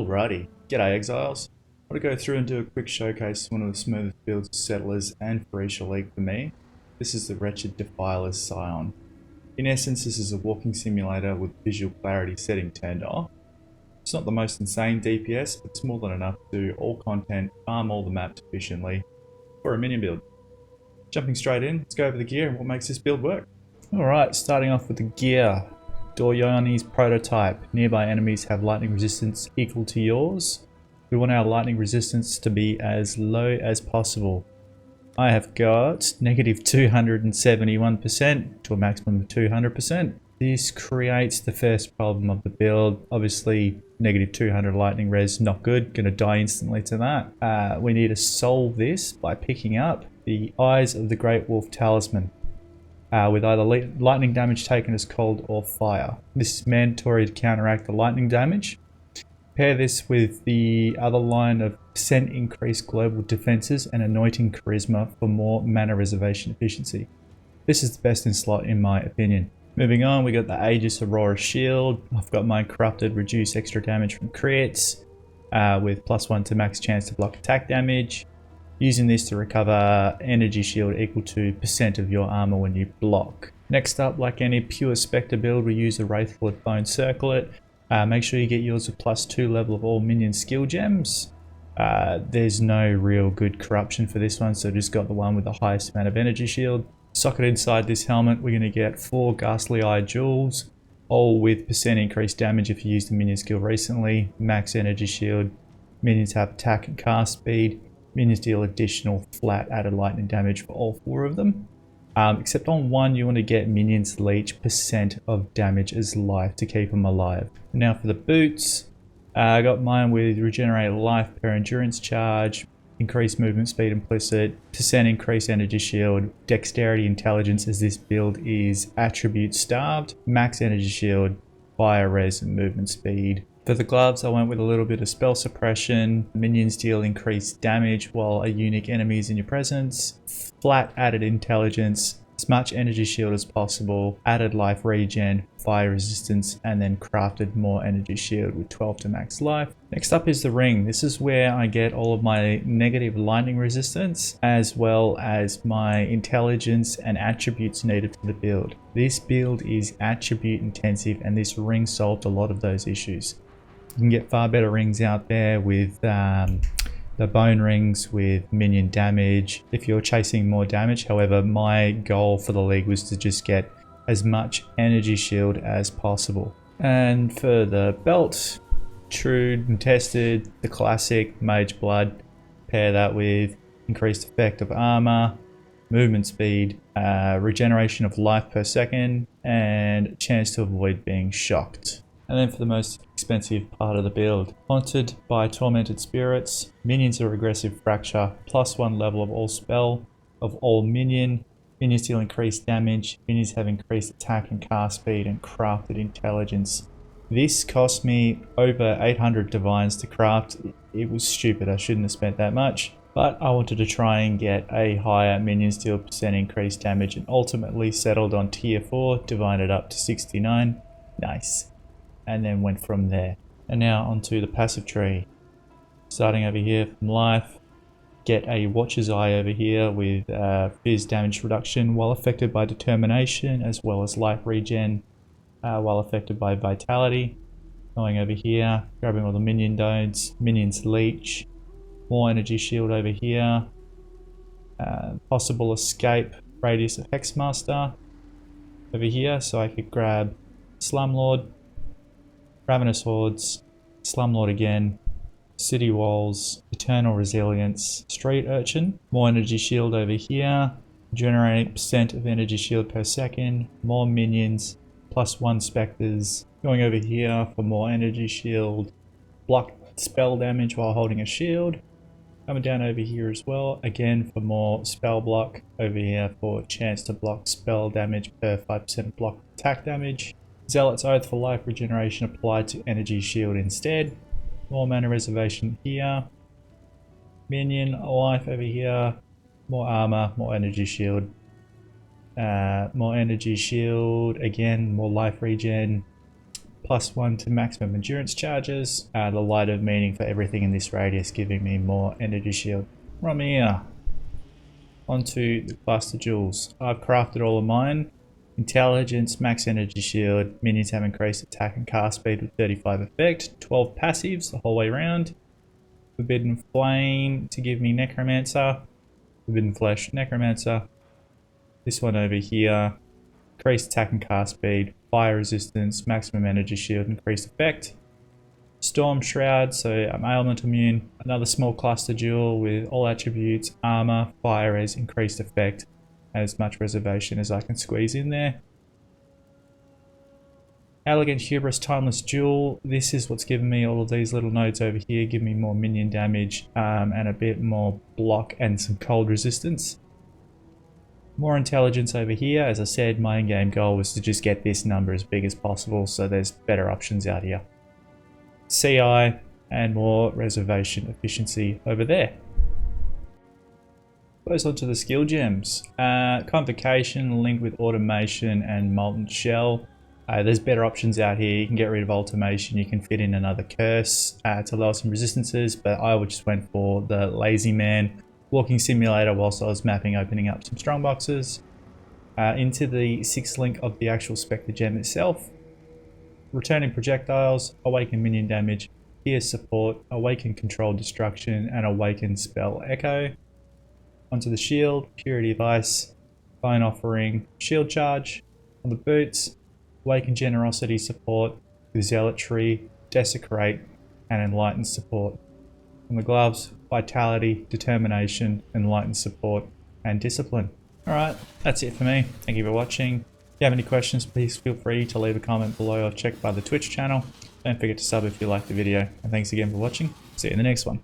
Alrighty, g'day exiles. I want to go through and do a quick showcase of one of the smoothest builds of settlers and for each league for me. This is the Wretched Defilers Scion. In essence, this is a walking simulator with visual clarity setting turned off. It's not the most insane DPS, but it's more than enough to do all content, farm all the maps efficiently for a minion build. Jumping straight in, let's go over the gear and what makes this build work. Alright, starting off with the gear. Doryani's prototype. Nearby enemies have lightning resistance equal to yours. We want our lightning resistance to be as low as possible. I have got negative 271% to a maximum of 200%. This creates the first problem of the build. Obviously, negative 200 lightning res, not good. Gonna die instantly to that. We need to solve this by picking up the Eyes of the Great Wolf Talisman. With either lightning damage taken as cold or fire. This is mandatory to counteract the lightning damage. Pair this with the other line of percent increased global defenses and anointing charisma for more mana reservation efficiency. This is the best in slot in my opinion. Moving on, we got the Aegis Aurora Shield. I've got mine corrupted, reduce extra damage from crits with +1 to max chance to block attack damage. Using this to recover energy shield equal to % of your armor when you block. Next up, like any pure Spectre build, we use a Wraithful Bone Circlet. Make sure you get yours with +2 level of all minion skill gems. There's no real good corruption for this one, so just got the one with the highest amount of energy shield. Socket inside this helmet, we're going to get 4 Ghastly Eye Jewels, all with % increased damage if you used the minion skill recently. Max energy shield. Minions have attack and cast speed. Minions deal additional flat added lightning damage for all 4 of them. Except on one, you want to get minions leech % of damage as life to keep them alive. Now for the boots, I got mine with regenerate life per endurance charge, increased movement speed implicit, % increased energy shield, dexterity intelligence as this build is attribute starved, max energy shield, fire res and movement speed. For the gloves, I went with a little bit of spell suppression. Minions deal increased damage while a unique enemy is in your presence. Flat added intelligence, as much energy shield as possible, added life regen, fire resistance, and then crafted more energy shield with 12 to max life. Next up is the ring. This is where I get all of my negative lightning resistance, as well as my intelligence and attributes needed for the build. This build is attribute intensive, and this ring solved a lot of those issues. You can get far better rings out there with the bone rings with minion damage if you're chasing more damage. However, my goal for the league was to just get as much energy shield as possible. And for the belt, true and tested, the classic Mage Blood. Pair that with increased effect of armor, movement speed, regeneration of life per second, and a chance to avoid being shocked. And then for the most expensive part of the build, haunted by tormented spirits, minions are aggressive fracture, +1 level of all spell of all minion. Minions deal increased damage, minions have increased attack and cast speed and crafted intelligence. This cost me over 800 divines to craft. It was stupid, I shouldn't have spent that much. But I wanted to try and get a higher minions deal % increased damage and ultimately settled on tier 4, divided up to 69. Nice. And then went from there. And now onto the passive tree. Starting over here from life, get a Watcher's Eye over here with Fizz damage reduction while affected by determination, as well as life regen while affected by vitality. Going over here, grabbing all the minion nodes, minions leech, more energy shield over here, possible escape radius of Hexmaster over here, so I could grab Slumlord, Ravenous Hordes, Slumlord again, City Walls, Eternal Resilience, Street Urchin, more energy shield over here, generating % of energy shield per second, more minions, +1 Spectres, going over here for more energy shield, block spell damage while holding a shield, coming down over here as well, again for more spell block, over here for a chance to block spell damage per 5% block attack damage. Zealot's Oath for life regeneration applied to energy shield instead. More mana reservation here. Minion life over here. More armor, more energy shield. More energy shield, again, more life regen. +1 to maximum endurance charges. The light of meaning for everything in this radius, giving me more energy shield. From here, onto the cluster jewels. I've crafted all of mine. Intelligence, max energy shield, minions have increased attack and cast speed with 35 effect, 12 passives the whole way around. Forbidden Flame to give me Necromancer, Forbidden Flesh, Necromancer. This one over here, increased attack and cast speed, fire resistance, maximum energy shield, increased effect. Storm Shroud, so I'm ailment immune. Another small cluster jewel with all attributes, armor, fire res, increased effect. As much reservation as I can squeeze in there. Elegant Hubris Timeless Jewel. This is what's given me all of these little nodes over here. Give me more minion damage and a bit more block and some cold resistance. More intelligence over here. As I said, my in-game goal was to just get this number as big as possible, so there's better options out here. CI and more reservation efficiency over there. Goes on to the skill gems. Convocation linked with automation and molten shell. There's better options out here. You can get rid of automation. You can fit in another curse to lower some resistances, but I just went for the lazy man walking simulator whilst I was mapping, opening up some strong boxes. Into the 6th link of the actual Spectre gem itself. Returning projectiles, awaken minion damage, pierce support, awaken control destruction, and awaken spell echo. Onto the shield, Purity of Ice, Fine Offering, Shield Charge. On the boots, Awaken Generosity support with Zealotry, Desecrate, and Enlighten support. On the gloves, Vitality, Determination, Enlighten support, and Discipline. Alright, that's it for me. Thank you for watching. If you have any questions, please feel free to leave a comment below or check by the Twitch channel. Don't forget to sub if you liked the video. And thanks again for watching. See you in the next one.